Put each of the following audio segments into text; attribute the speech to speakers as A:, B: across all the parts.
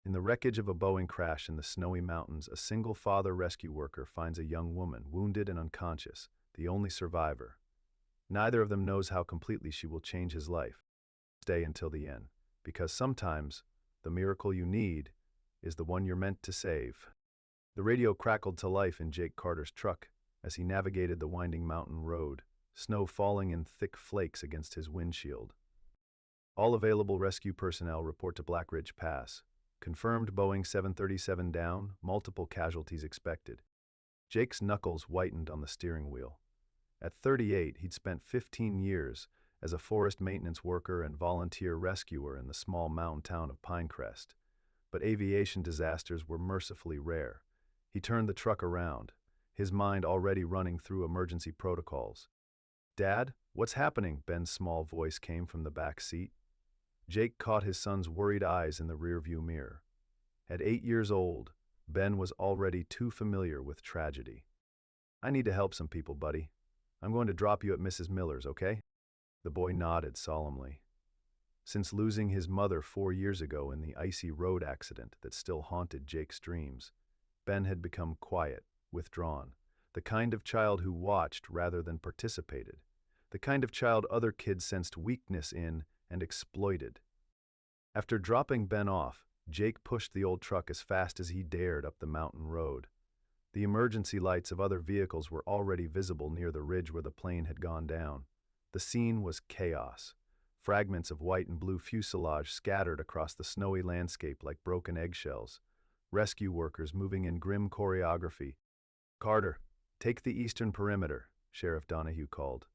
A: In the wreckage of a Boeing crash in the snowy mountains, a single father rescue worker finds a young woman, wounded and unconscious, the only survivor. Neither of them knows how completely she will change his life. Stay until the end, because sometimes the miracle you need is the one you're meant to save. The radio crackled to life in Jake Carter's truck as he navigated the winding mountain road, snow falling in thick flakes against his windshield. All available rescue personnel report to Black Ridge Pass. Confirmed Boeing 737 down, multiple casualties expected. Jake's knuckles whitened on the steering wheel. At 38, he'd spent 15 years as a forest maintenance worker and volunteer rescuer in the small mountain town of Pinecrest. But aviation disasters were mercifully rare. He turned the truck around, his mind already running through emergency protocols. "Dad, what's happening?" Ben's small voice came from the back seat. Jake caught his son's worried eyes in the rearview mirror. At 8 years old, Ben was already too familiar with tragedy. "I need to help some people, buddy. I'm going to drop you at Mrs. Miller's, okay?" The boy nodded solemnly. Since losing his mother 4 years ago in the icy road accident that still haunted Jake's dreams, Ben had become quiet, withdrawn, the kind of child who watched rather than participated, the kind of child other kids sensed weakness in and exploited. After dropping Ben off, Jake pushed the old truck as fast as he dared up the mountain road. The emergency lights of other vehicles were already visible near the ridge where the plane had gone down. The scene was chaos. Fragments of white and blue fuselage scattered across the snowy landscape like broken eggshells. Rescue workers moving in grim choreography. "Carter, take the eastern perimeter," Sheriff Donahue called.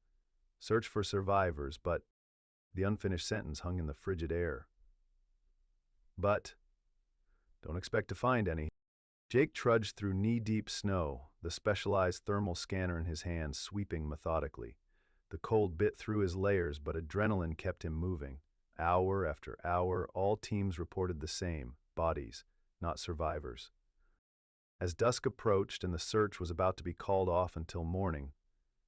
A: "Search for survivors, but—" The unfinished sentence hung in the frigid air. "But don't expect to find any." Jake trudged through knee-deep snow, the specialized thermal scanner in his hand sweeping methodically. The cold bit through his layers, but adrenaline kept him moving. Hour after hour, all teams reported the same: bodies, not survivors. As dusk approached and the search was about to be called off until morning,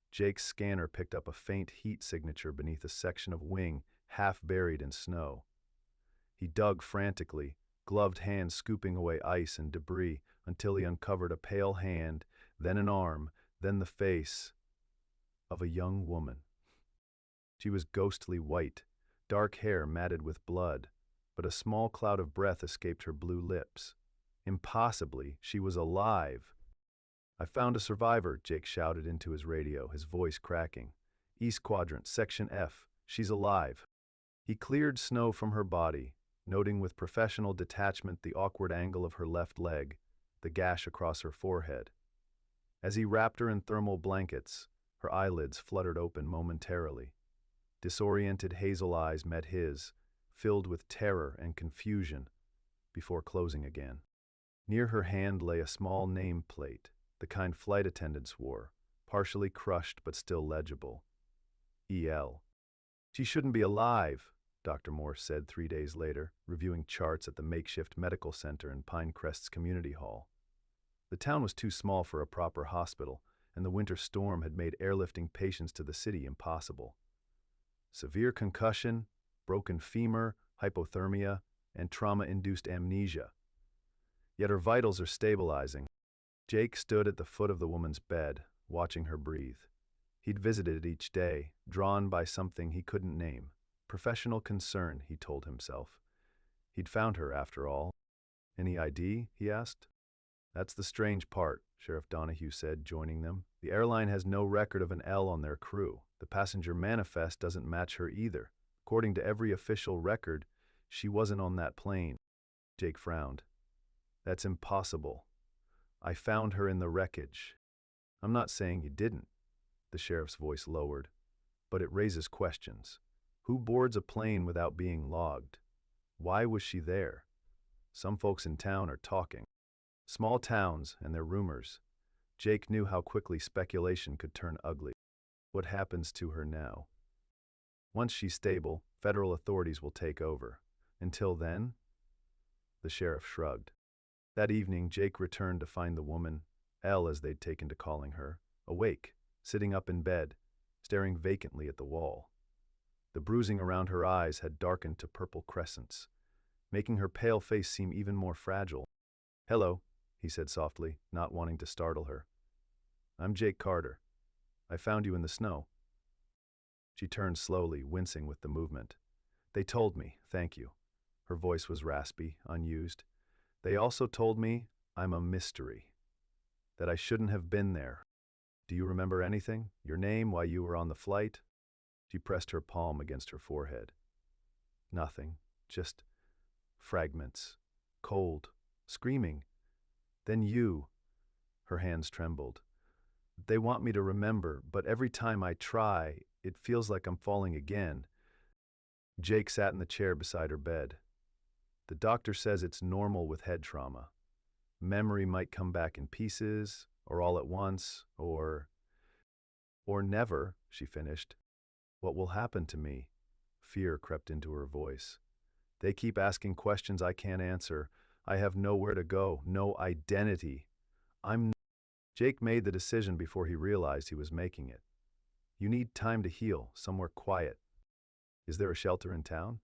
A: Jake's scanner picked up a faint heat signature beneath a section of wing half buried in snow. He dug frantically, gloved hands scooping away ice and debris until he uncovered a pale hand, then an arm, then the face of a young woman. She was ghostly white, dark hair matted with blood, but a small cloud of breath escaped her blue lips. Impossibly, she was alive. "I found a survivor," Jake shouted into his radio, his voice cracking. "East Quadrant, Section F. She's alive." He cleared snow from her body, noting with professional detachment the awkward angle of her left leg, the gash across her forehead. As he wrapped her in thermal blankets, her eyelids fluttered open momentarily. Disoriented hazel eyes met his, filled with terror and confusion, before closing again. Near her hand lay a small nameplate, the kind flight attendants wore, partially crushed but still legible. EL. "She shouldn't be alive," Dr. Morse said 3 days later, reviewing charts at the makeshift medical center in Pinecrest's community hall. The town was too small for a proper hospital, and the winter storm had made airlifting patients to the city impossible. Severe concussion, broken femur, hypothermia, and trauma-induced amnesia. Yet her vitals are stabilizing. Jake stood at the foot of the woman's bed, watching her breathe. He'd visited it each day, drawn by something he couldn't name. Professional concern, he told himself. He'd found her, after all. "Any ID?" he asked. "That's the strange part," Sheriff Donahue said, joining them. "The airline has no record of an L on their crew. The passenger manifest doesn't match her either. According to every official record, she wasn't on that plane." Jake frowned. "That's impossible. I found her in the wreckage." "I'm not saying you didn't," the sheriff's voice lowered, "but it raises questions. Who boards a plane without being logged? Why was she there? Some folks in town are talking." Small towns and their rumors. Jake knew how quickly speculation could turn ugly. What happens to her now? Once she's stable, federal authorities will take over. Until then? The sheriff shrugged. That evening, Jake returned to find the woman, Elle as they'd taken to calling her, awake, sitting up in bed, staring vacantly at the wall. The bruising around her eyes had darkened to purple crescents. making her pale face seem even more fragile. "Hello," he said softly, not wanting to startle her. "I'm Jake Carter. I found you in the snow." She turned slowly, wincing with the movement. "They told me, thank you." Her voice was raspy, unused. "They also told me I'm a mystery, that I shouldn't have been there. Do you remember anything? Your name, why you were on the flight?" She pressed her palm against her forehead. "Nothing, just fragments, cold, screaming. Then you." Her hands trembled. "They want me to remember, but every time I try, it feels like I'm falling again." Jake sat in the chair beside her bed. "The doctor says it's normal with head trauma. Memory might come back in pieces, or all at once, or never," she finished. "What will happen to me?" Fear crept into her voice. "They keep asking questions I can't answer. I have nowhere to go, no identity. I'm..." Jake made the decision before he realized he was making it. "You need time to heal, somewhere quiet. Is there a shelter in town?"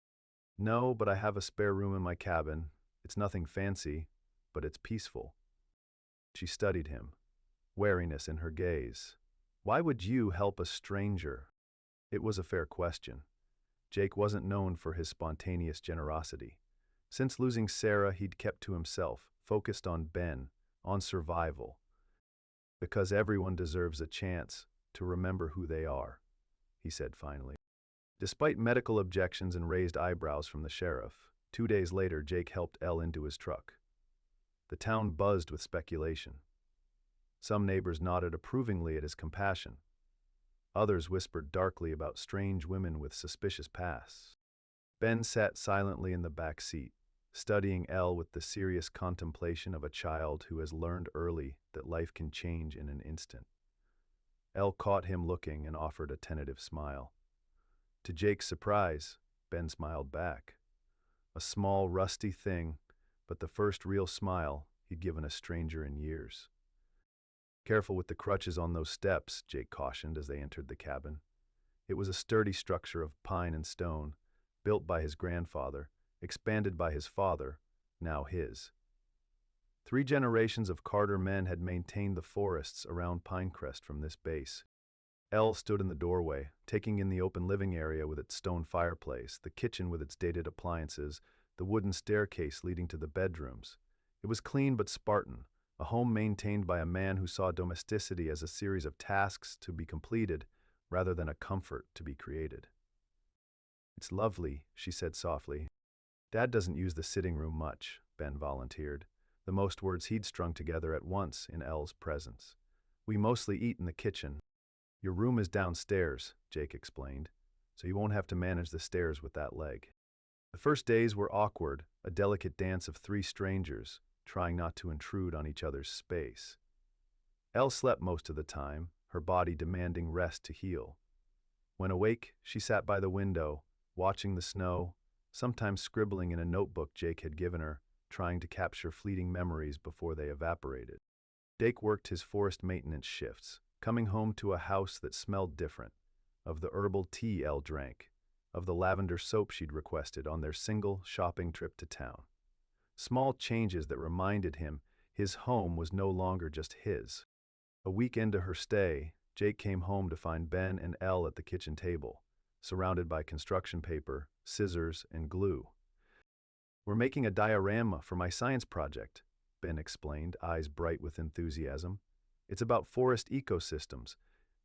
A: "No, but I have a spare room in my cabin. It's nothing fancy, but it's peaceful." She studied him, wariness in her gaze. "Why would you help a stranger?" It was a fair question. Jake wasn't known for his spontaneous generosity. Since losing Sarah, he'd kept to himself, focused on Ben, on survival. "Because everyone deserves a chance to remember who they are," he said finally. Despite medical objections and raised eyebrows from the sheriff, 2 days later Jake helped Elle into his truck. The town buzzed with speculation. Some neighbors nodded approvingly at his compassion. Others whispered darkly about strange women with suspicious pasts. Ben sat silently in the back seat, studying Elle with the serious contemplation of a child who has learned early that life can change in an instant. Elle caught him looking and offered a tentative smile. To Jake's surprise, Ben smiled back. A small, rusty thing, but the first real smile he'd given a stranger in years. "Careful with the crutches on those steps," Jake cautioned as they entered the cabin. It was a sturdy structure of pine and stone, built by his grandfather, expanded by his father, now his. 3 generations of Carter men had maintained the forests around Pinecrest from this base. Elle stood in the doorway, taking in the open living area with its stone fireplace, the kitchen with its dated appliances, the wooden staircase leading to the bedrooms. It was clean but Spartan, a home maintained by a man who saw domesticity as a series of tasks to be completed rather than a comfort to be created. "It's lovely," she said softly. "Dad doesn't use the sitting room much," Ben volunteered, the most words he'd strung together at once in Elle's presence. "We mostly eat in the kitchen." "Your room is downstairs," Jake explained, "so you won't have to manage the stairs with that leg." The first days were awkward, a delicate dance of 3 strangers, trying not to intrude on each other's space. Elle slept most of the time, her body demanding rest to heal. When awake, she sat by the window, watching the snow, sometimes scribbling in a notebook Jake had given her, trying to capture fleeting memories before they evaporated. Jake worked his forest maintenance shifts, coming home to a house that smelled different, of the herbal tea Elle drank, of the lavender soap she'd requested on their single shopping trip to town. Small changes that reminded him his home was no longer just his. A week into her stay, Jake came home to find Ben and Elle at the kitchen table, surrounded by construction paper, scissors, and glue. "We're making a diorama for my science project," Ben explained, eyes bright with enthusiasm. "It's about forest ecosystems.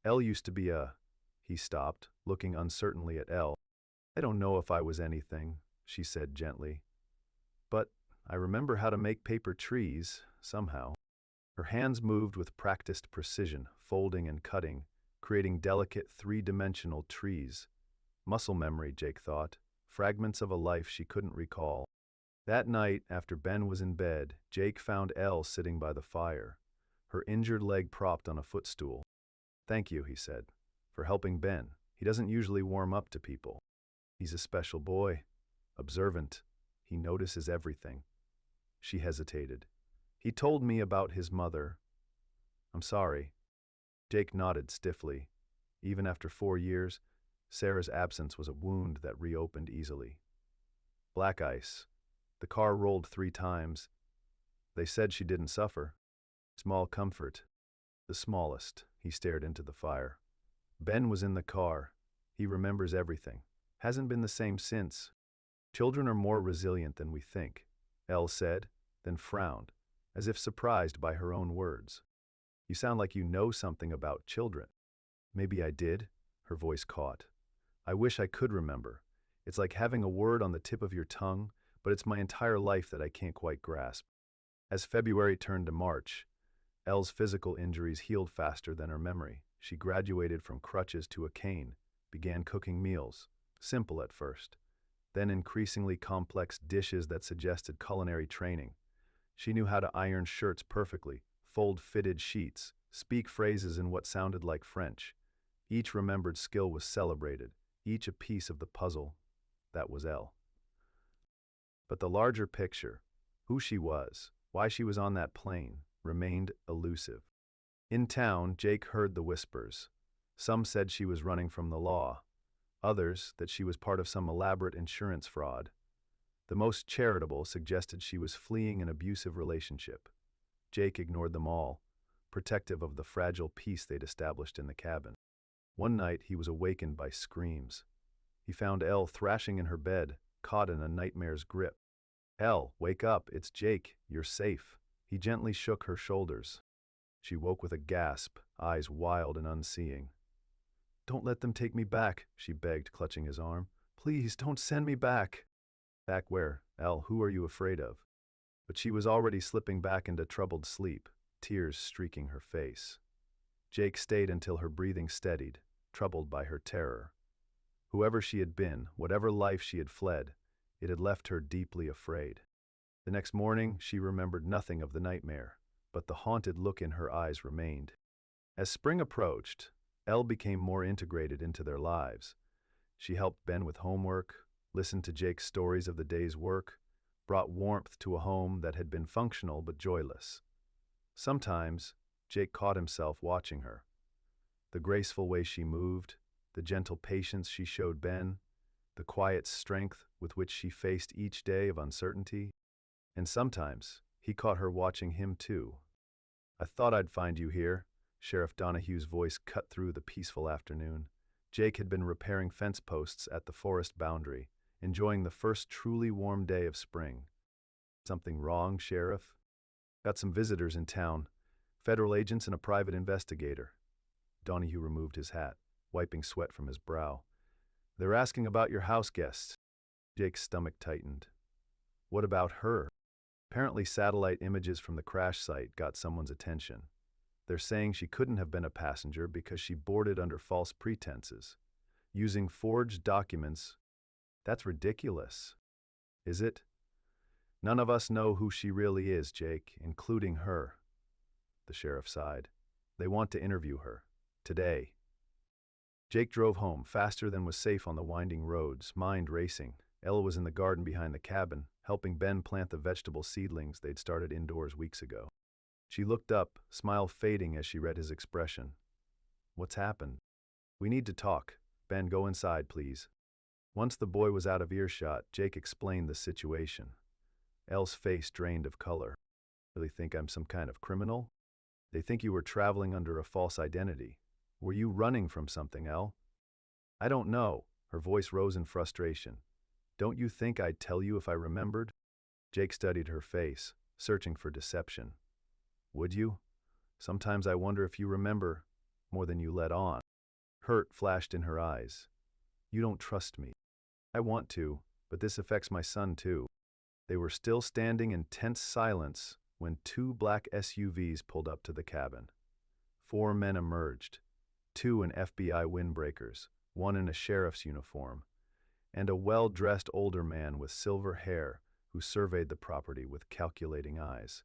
A: Elle used to be a..." He stopped, looking uncertainly at Elle. "I don't know if I was anything," she said gently. "But I remember how to make paper trees, somehow." Her hands moved with practiced precision, folding and cutting, creating delicate 3-dimensional trees. Muscle memory, Jake thought, fragments of a life she couldn't recall. That night, after Ben was in bed, Jake found Elle sitting by the fire, her injured leg propped on a footstool. "Thank you," he said, "for helping Ben. He doesn't usually warm up to people. He's a special boy, observant. He notices everything." She hesitated. "He told me about his mother." "I'm sorry." Jake nodded stiffly. Even after 4 years, Sarah's absence was a wound that reopened easily. "Black ice. The car rolled 3 times. They said she didn't suffer. Small comfort. The smallest. He stared into the fire. Ben was in the car. He remembers everything. Hasn't been the same since. Children are more resilient than we think, Elle said, then frowned, as if surprised by her own words. You sound like you know something about children. Maybe I did, her voice caught. I wish I could remember. It's like having a word on the tip of your tongue, but it's my entire life that I can't quite grasp. As February turned to March, Elle's physical injuries healed faster than her memory. She graduated from crutches to a cane, began cooking meals, simple at first, then increasingly complex dishes that suggested culinary training. She knew how to iron shirts perfectly, fold fitted sheets, speak phrases in what sounded like French. Each remembered skill was celebrated, each a piece of the puzzle. That was Elle. But the larger picture, who she was, why she was on that plane, remained elusive. In town, Jake heard the whispers. Some said she was running from the law, others that she was part of some elaborate insurance fraud. The most charitable suggested she was fleeing an abusive relationship. Jake ignored them all, protective of the fragile peace they'd established in the cabin. One night, he was awakened by screams. He found Elle thrashing in her bed, caught in a nightmare's grip. Elle, wake up, it's Jake, you're safe. He gently shook her shoulders. She woke with a gasp, eyes wild and unseeing. Don't let them take me back, she begged, clutching his arm. Please, don't send me back. Back where? Elle, who are you afraid of? But she was already slipping back into troubled sleep, tears streaking her face. Jake stayed until her breathing steadied, troubled by her terror. Whoever she had been, whatever life she had fled, it had left her deeply afraid. The next morning, she remembered nothing of the nightmare, but the haunted look in her eyes remained. As spring approached, Elle became more integrated into their lives. She helped Ben with homework, listened to Jake's stories of the day's work, brought warmth to a home that had been functional but joyless. Sometimes, Jake caught himself watching her. The graceful way she moved, the gentle patience she showed Ben, the quiet strength with which she faced each day of uncertainty. And sometimes, he caught her watching him too. I thought I'd find you here, Sheriff Donahue's voice cut through the peaceful afternoon. Jake had been repairing fence posts at the forest boundary, enjoying the first truly warm day of spring. Something wrong, Sheriff? Got some visitors in town, federal agents and a private investigator. Donahue removed his hat, wiping sweat from his brow. They're asking about your house guests. Jake's stomach tightened. What about her? Apparently satellite images from the crash site got someone's attention. They're saying she couldn't have been a passenger because she boarded under false pretenses, using forged documents. That's ridiculous. Is it? None of us know who she really is, Jake, including her. The sheriff sighed. They want to interview her. Today. Jake drove home, faster than was safe on the winding roads, mind racing. Ella was in the garden behind the cabin, helping Ben plant the vegetable seedlings they'd started indoors weeks ago. She looked up, smile fading as she read his expression. What's happened? We need to talk. Ben, go inside, please. Once the boy was out of earshot, Jake explained the situation. Elle's face drained of color. Really think I'm some kind of criminal? They think you were traveling under a false identity. Were you running from something, Elle? I don't know. Her voice rose in frustration. Don't you think I'd tell you if I remembered? Jake studied her face, searching for deception. Would you? Sometimes I wonder if you remember more than you let on. Hurt flashed in her eyes. You don't trust me. I want to, but this affects my son too. They were still standing in tense silence when 2 black SUVs pulled up to the cabin. 4 men emerged, 2 in FBI windbreakers, 1 in a sheriff's uniform, and a well-dressed older man with silver hair who surveyed the property with calculating eyes.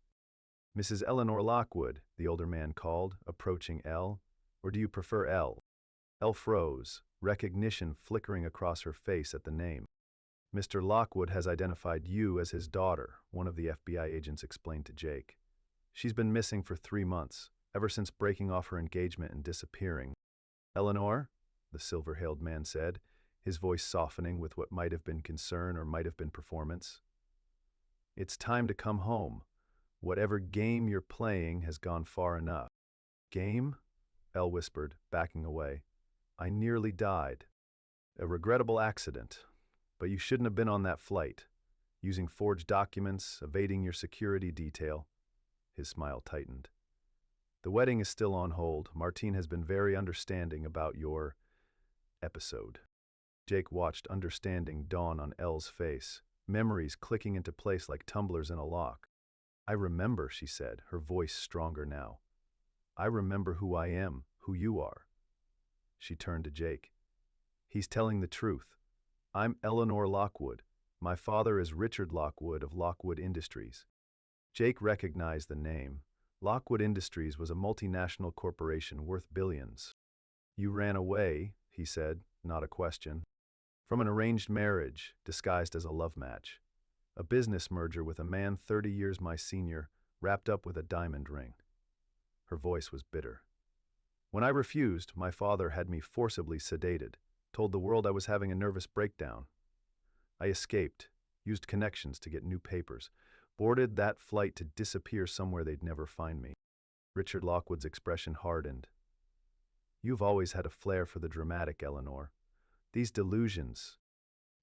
A: Mrs. Eleanor Lockwood, the older man called, approaching Elle. Or do you prefer Elle? Elle froze, recognition flickering across her face at the name. Mr. Lockwood has identified you as his daughter, one of the FBI agents explained to Jake. She's been missing for 3 months, ever since breaking off her engagement and disappearing. Eleanor? The silver-haired man said, his voice softening with what might have been concern or might have been performance. It's time to come home. Whatever game you're playing has gone far enough. Game? Elle whispered, backing away. I nearly died. A regrettable accident. But you shouldn't have been on that flight. Using forged documents, evading your security detail. His smile tightened. The wedding is still on hold. Martine has been very understanding about your episode. Jake watched understanding dawn on Elle's face, memories clicking into place like tumblers in a lock. I remember, she said, her voice stronger now. I remember who I am, who you are. She turned to Jake. He's telling the truth. I'm Eleanor Lockwood. My father is Richard Lockwood of Lockwood Industries. Jake recognized the name. Lockwood Industries was a multinational corporation worth billions. You ran away, he said, not a question. From an arranged marriage, disguised as a love match. A business merger with a man 30 years my senior, wrapped up with a diamond ring. Her voice was bitter. When I refused, my father had me forcibly sedated, told the world I was having a nervous breakdown. I escaped, used connections to get new papers, boarded that flight to disappear somewhere they'd never find me. Richard Lockwood's expression hardened. You've always had a flair for the dramatic, Eleanor. These delusions,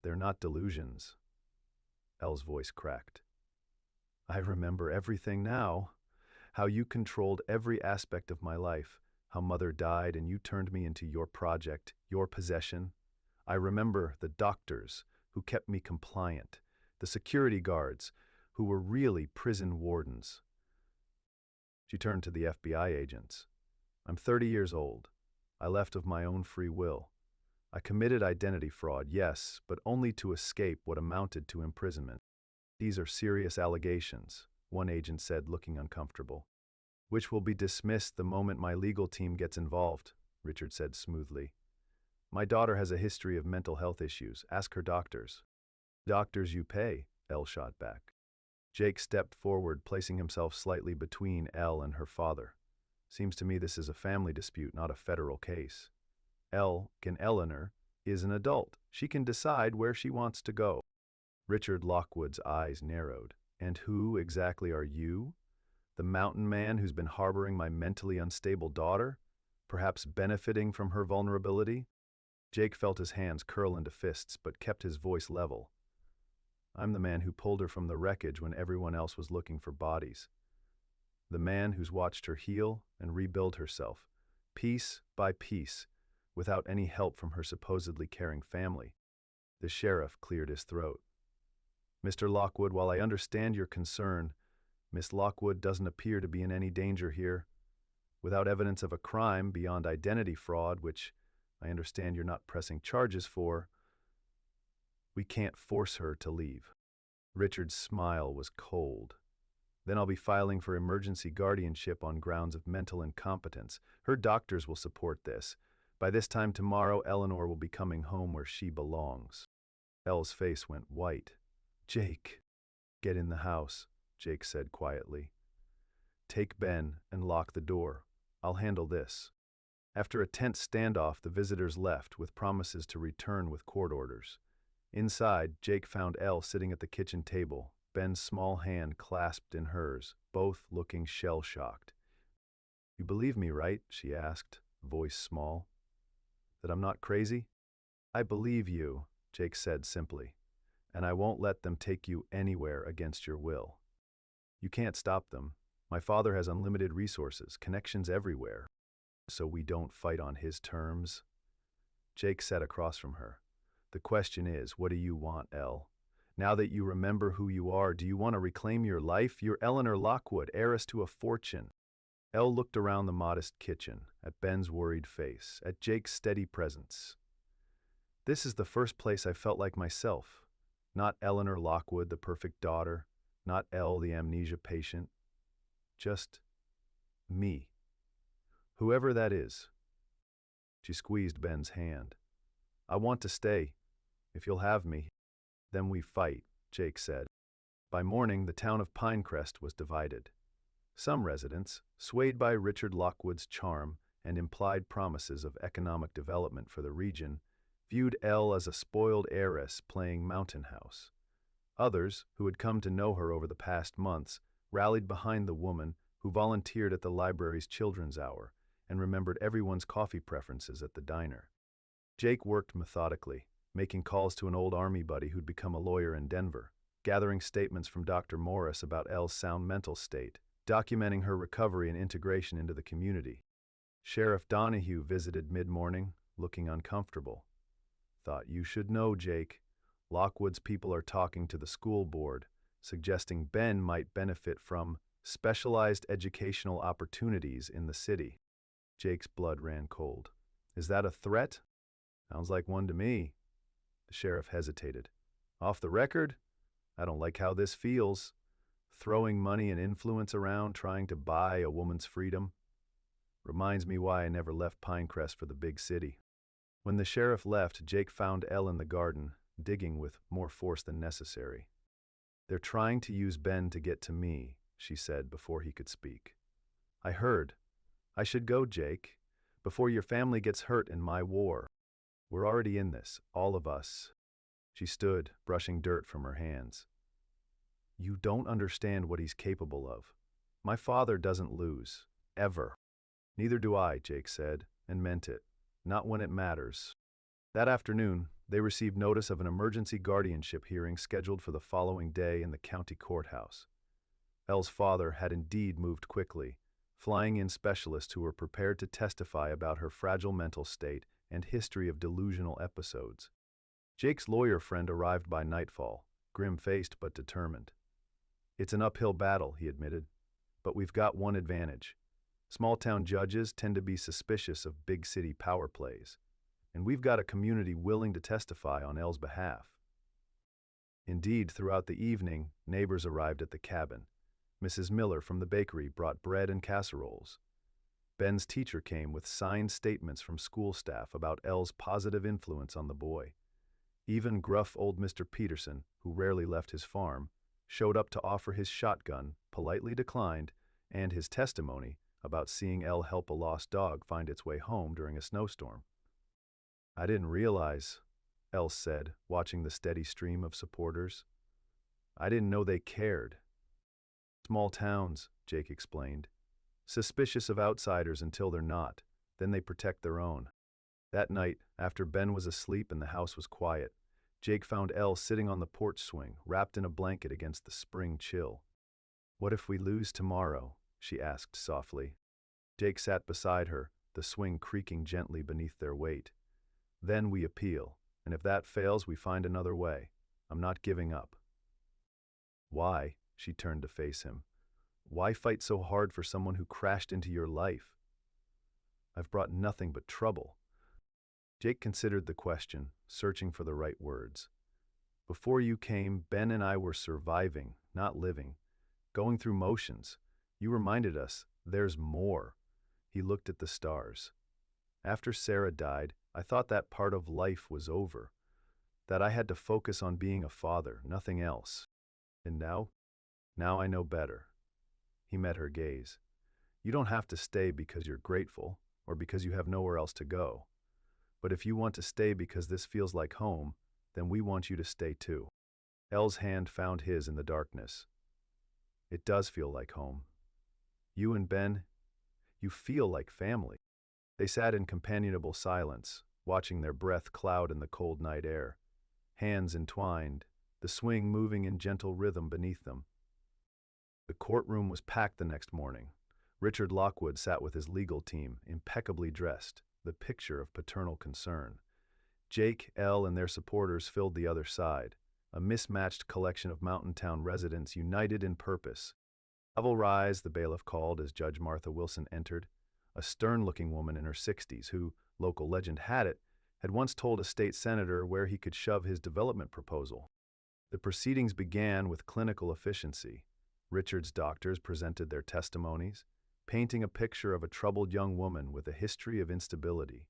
A: they're not delusions. Elle's voice cracked. I remember everything now. How you controlled every aspect of my life. How Mother died and you turned me into your project, your possession. I remember the doctors who kept me compliant, the security guards who were really prison wardens. She turned to the FBI agents. I'm 30 years old. I left of my own free will. I committed identity fraud, yes, but only to escape what amounted to imprisonment. These are serious allegations, one agent said, looking uncomfortable. Which will be dismissed the moment my legal team gets involved, Richard said smoothly. My daughter has a history of mental health issues. Ask her doctors. Doctors you pay, Elle shot back. Jake stepped forward, placing himself slightly between Elle and her father. Seems to me this is a family dispute, not a federal case. Eleanor is an adult. She can decide where she wants to go. Richard Lockwood's eyes narrowed. And who exactly are you? The mountain man who's been harboring my mentally unstable daughter? Perhaps benefiting from her vulnerability? Jake felt his hands curl into fists, but kept his voice level. I'm the man who pulled her from the wreckage when everyone else was looking for bodies. The man who's watched her heal and rebuild herself, piece by piece, without any help from her supposedly caring family. The sheriff cleared his throat. Mr. Lockwood, while I understand your concern, Miss Lockwood doesn't appear to be in any danger here. Without evidence of a crime beyond identity fraud, which I understand you're not pressing charges for, we can't force her to leave. Richard's smile was cold. Then I'll be filing for emergency guardianship on grounds of mental incompetence. Her doctors will support this. By this time tomorrow, Eleanor will be coming home where she belongs. Elle's face went white. Jake, get in the house, Jake said quietly. Take Ben and lock the door. I'll handle this. After a tense standoff, the visitors left with promises to return with court orders. Inside, Jake found Elle sitting at the kitchen table, Ben's small hand clasped in hers, both looking shell-shocked. You believe me, right? She asked, voice small. That I'm not crazy? I believe you, Jake said simply, and I won't let them take you anywhere against your will. You can't stop them. My father has unlimited resources, connections everywhere. So we don't fight on his terms? Jake sat across from her. The question is, what do you want, Elle? Now that you remember who you are, do you want to reclaim your life? You're Eleanor Lockwood, heiress to a fortune. Elle looked around the modest kitchen, at Ben's worried face, at Jake's steady presence. This is the first place I felt like myself. Not Eleanor Lockwood, the perfect daughter. Not Elle, the amnesia patient. Just me. Whoever that is. She squeezed Ben's hand. I want to stay. If you'll have me. Then we fight, Jake said. By morning, the town of Pinecrest was divided. Some residents, swayed by Richard Lockwood's charm and implied promises of economic development for the region, viewed Elle as a spoiled heiress playing mountain house. Others, who had come to know her over the past months, rallied behind the woman who volunteered at the library's children's hour and remembered everyone's coffee preferences at the diner. Jake worked methodically, making calls to an old army buddy who'd become a lawyer in Denver, gathering statements from Dr. Morris about Elle's sound mental state, documenting her recovery and integration into the community. Sheriff Donahue visited mid-morning, looking uncomfortable. "Thought you should know, Jake. Lockwood's people are talking to the school board, suggesting Ben might benefit from specialized educational opportunities in the city." Jake's blood ran cold. "Is that a threat?" "Sounds like one to me." The sheriff hesitated. "Off the record, I don't like how this feels. Throwing money and influence around trying to buy a woman's freedom. Reminds me why I never left Pinecrest for the big city." When the sheriff left, Jake found Elle in the garden, digging with more force than necessary. "They're trying to use Ben to get to me," she said before he could speak. "I heard. I should go, Jake, before your family gets hurt in my war. We're already in this, all of us." She stood, brushing dirt from her hands. "You don't understand what he's capable of. My father doesn't lose, ever." "Neither do I," Jake said, and meant it. "Not when it matters." That afternoon, they received notice of an emergency guardianship hearing scheduled for the following day in the county courthouse. Elle's father had indeed moved quickly, flying in specialists who were prepared to testify about her fragile mental state and history of delusional episodes. Jake's lawyer friend arrived by nightfall, grim-faced but determined. "It's an uphill battle," he admitted, "but we've got one advantage. Small-town judges tend to be suspicious of big-city power plays, and we've got a community willing to testify on Elle's behalf." Indeed, throughout the evening, neighbors arrived at the cabin. Mrs. Miller from the bakery brought bread and casseroles. Ben's teacher came with signed statements from school staff about Elle's positive influence on the boy. Even gruff old Mr. Peterson, who rarely left his farm, showed up to offer his shotgun, politely declined, and his testimony about seeing Elle help a lost dog find its way home during a snowstorm. "I didn't realize," Elle said, watching the steady stream of supporters. "I didn't know they cared." "Small towns," Jake explained. "Suspicious of outsiders until they're not, then they protect their own." That night, after Ben was asleep and the house was quiet, Jake found Elle sitting on the porch swing, wrapped in a blanket against the spring chill. "What if we lose tomorrow?" she asked softly. Jake sat beside her, the swing creaking gently beneath their weight. "Then we appeal, and if that fails, we find another way. I'm not giving up." "Why?" She turned to face him. "Why fight so hard for someone who crashed into your life?" "I've brought nothing but trouble." Jake considered the question, searching for the right words. "Before you came, Ben and I were surviving, not living, going through motions. You reminded us, there's more." He looked at the stars. "After Sarah died, I thought that part of life was over, that I had to focus on being a father, nothing else. And now? Now I know better." He met her gaze. "You don't have to stay because you're grateful, or because you have nowhere else to go. But if you want to stay because this feels like home, then we want you to stay too." Elle's hand found his in the darkness. "It does feel like home. You and Ben, you feel like family." They sat in companionable silence, watching their breath cloud in the cold night air, hands entwined, the swing moving in gentle rhythm beneath them. The courtroom was packed the next morning. Richard Lockwood sat with his legal team, impeccably dressed, the picture of paternal concern. Jake, Elle, and their supporters filled the other side, a mismatched collection of mountain town residents united in purpose. "Gavel rise," the bailiff called as Judge Martha Wilson entered, a stern-looking woman in her 60s who, local legend had it, had once told a state senator where he could shove his development proposal. The proceedings began with clinical efficiency. Richard's doctors presented their testimonies, painting a picture of a troubled young woman with a history of instability.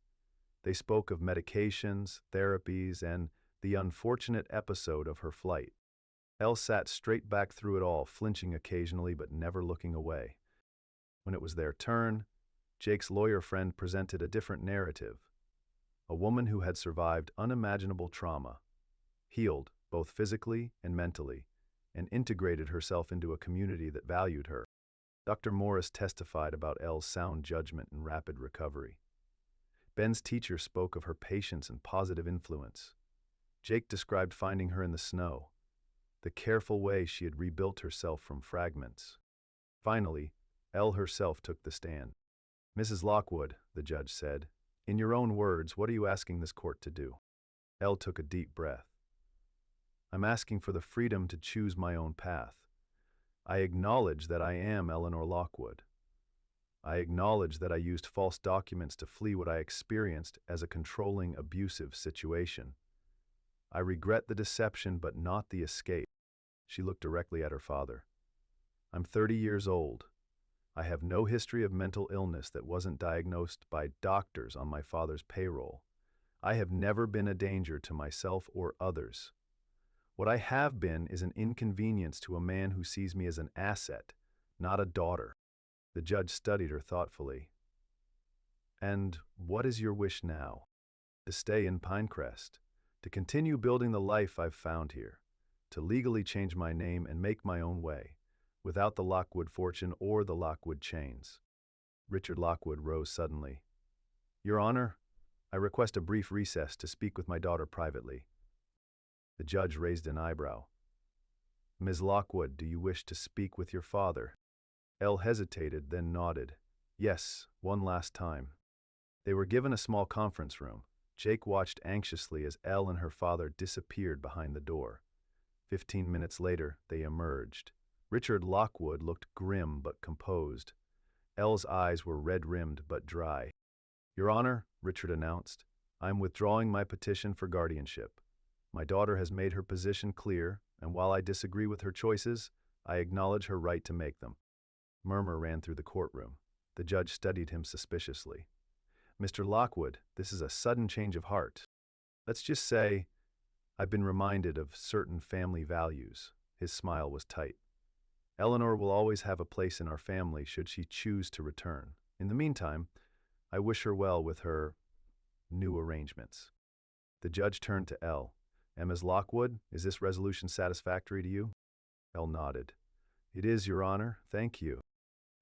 A: They spoke of medications, therapies, and the unfortunate episode of her flight. Elle sat straight back through it all, flinching occasionally but never looking away. When it was their turn, Jake's lawyer friend presented a different narrative. A woman who had survived unimaginable trauma, healed both physically and mentally, and integrated herself into a community that valued her. Dr. Morris testified about Elle's sound judgment and rapid recovery. Ben's teacher spoke of her patience and positive influence. Jake described finding her in the snow, the careful way she had rebuilt herself from fragments. Finally, Elle herself took the stand. "Mrs. Lockwood," the judge said, "in your own words, what are you asking this court to do?" Elle took a deep breath. "I'm asking for the freedom to choose my own path. I acknowledge that I am Eleanor Lockwood. I acknowledge that I used false documents to flee what I experienced as a controlling, abusive situation. I regret the deception but not the escape." She looked directly at her father. "I'm 30 years old. I have no history of mental illness that wasn't diagnosed by doctors on my father's payroll. I have never been a danger to myself or others. What I have been is an inconvenience to a man who sees me as an asset, not a daughter." The judge studied her thoughtfully. "And what is your wish now?" "To stay in Pinecrest, to continue building the life I've found here, to legally change my name and make my own way, without the Lockwood fortune or the Lockwood chains." Richard Lockwood rose suddenly. "Your Honor, I request a brief recess to speak with my daughter privately." The judge raised an eyebrow. "Ms. Lockwood, do you wish to speak with your father?" Elle hesitated, then nodded. "Yes, one last time." They were given a small conference room. Jake watched anxiously as Elle and her father disappeared behind the door. 15 minutes later, they emerged. Richard Lockwood looked grim but composed. Elle's eyes were red-rimmed but dry. "Your Honor," Richard announced, "I'm withdrawing my petition for guardianship. My daughter has made her position clear, and while I disagree with her choices, I acknowledge her right to make them." Murmur ran through the courtroom. The judge studied him suspiciously. "Mr. Lockwood, this is a sudden change of heart. Let's just say I've been reminded of certain family values." His smile was tight. "Eleanor will always have a place in our family should she choose to return. In the meantime, I wish her well with her new arrangements." The judge turned to Elle. "Ms. Lockwood, is this resolution satisfactory to you?" Elle nodded. "It is, Your Honor. Thank you."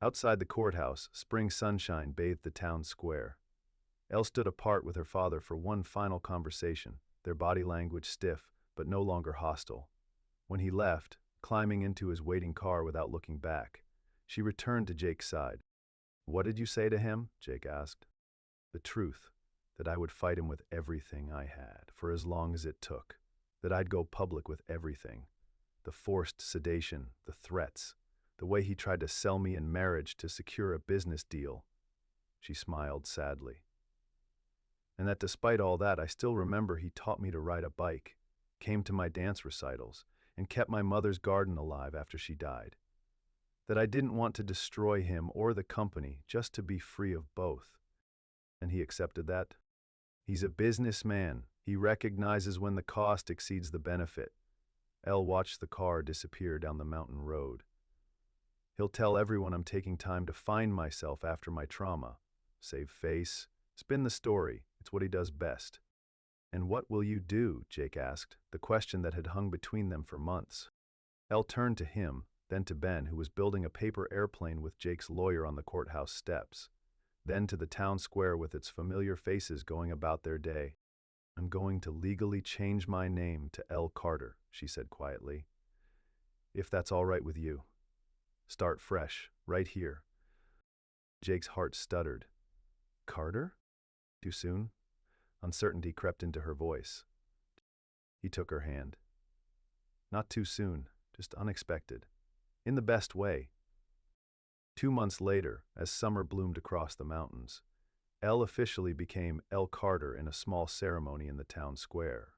A: Outside the courthouse, spring sunshine bathed the town square. Elle stood apart with her father for one final conversation, their body language stiff, but no longer hostile. When he left, climbing into his waiting car without looking back, she returned to Jake's side. "What did you say to him?" Jake asked. "The truth, that I would fight him with everything I had, for as long as it took, that I'd go public with everything. The forced sedation, the threats, the way he tried to sell me in marriage to secure a business deal." She smiled sadly. "And that despite all that, I still remember he taught me to ride a bike, came to my dance recitals, and kept my mother's garden alive after she died. That I didn't want to destroy him or the company, just to be free of both. And he accepted that. He's a businessman. He recognizes when the cost exceeds the benefit." Elle watched the car disappear down the mountain road. "He'll tell everyone I'm taking time to find myself after my trauma. Save face, spin the story. It's what he does best." "And what will you do?" Jake asked, the question that had hung between them for months. Elle turned to him, then to Ben, who was building a paper airplane with Jake's lawyer on the courthouse steps, then to the town square with its familiar faces going about their day. "I'm going to legally change my name to Elle Carter," she said quietly. "If that's all right with you. Start fresh, right here." Jake's heart stuttered. "Carter? Too soon?" Uncertainty crept into her voice. He took her hand. "Not too soon, just unexpected. In the best way." 2 months later, as summer bloomed across the mountains, Elle officially became Elle Carter in a small ceremony in the town square.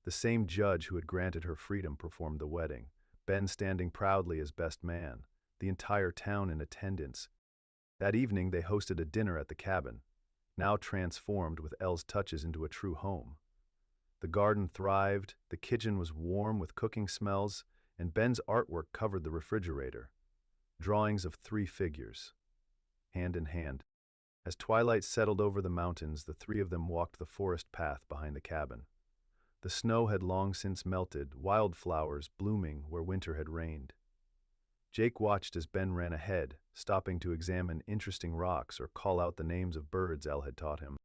A: The same judge who had granted her freedom performed the wedding, Ben standing proudly as best man, the entire town in attendance. That evening they hosted a dinner at the cabin, now transformed with Elle's touches into a true home. The garden thrived, the kitchen was warm with cooking smells, and Ben's artwork covered the refrigerator. Drawings of 3 figures, hand in hand. As twilight settled over the mountains, the 3 of them walked the forest path behind the cabin. The snow had long since melted, wildflowers blooming where winter had reigned. Jake watched as Ben ran ahead, stopping to examine interesting rocks or call out the names of birds Elle had taught him.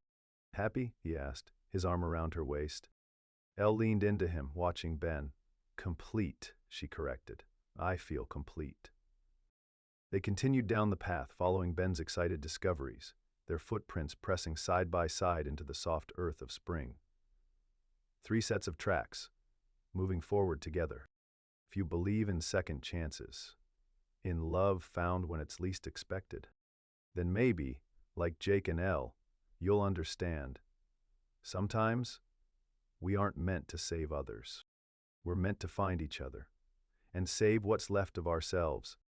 A: "Happy?" he asked, his arm around her waist. Elle leaned into him, watching Ben. "Complete," she corrected. "I feel complete." They continued down the path, following Ben's excited discoveries, their footprints pressing side by side into the soft earth of spring. 3 sets of tracks, moving forward together. If you believe in second chances, in love found when it's least expected, then maybe, like Jake and Elle, you'll understand. Sometimes, we aren't meant to save others. We're meant to find each other and save what's left of ourselves.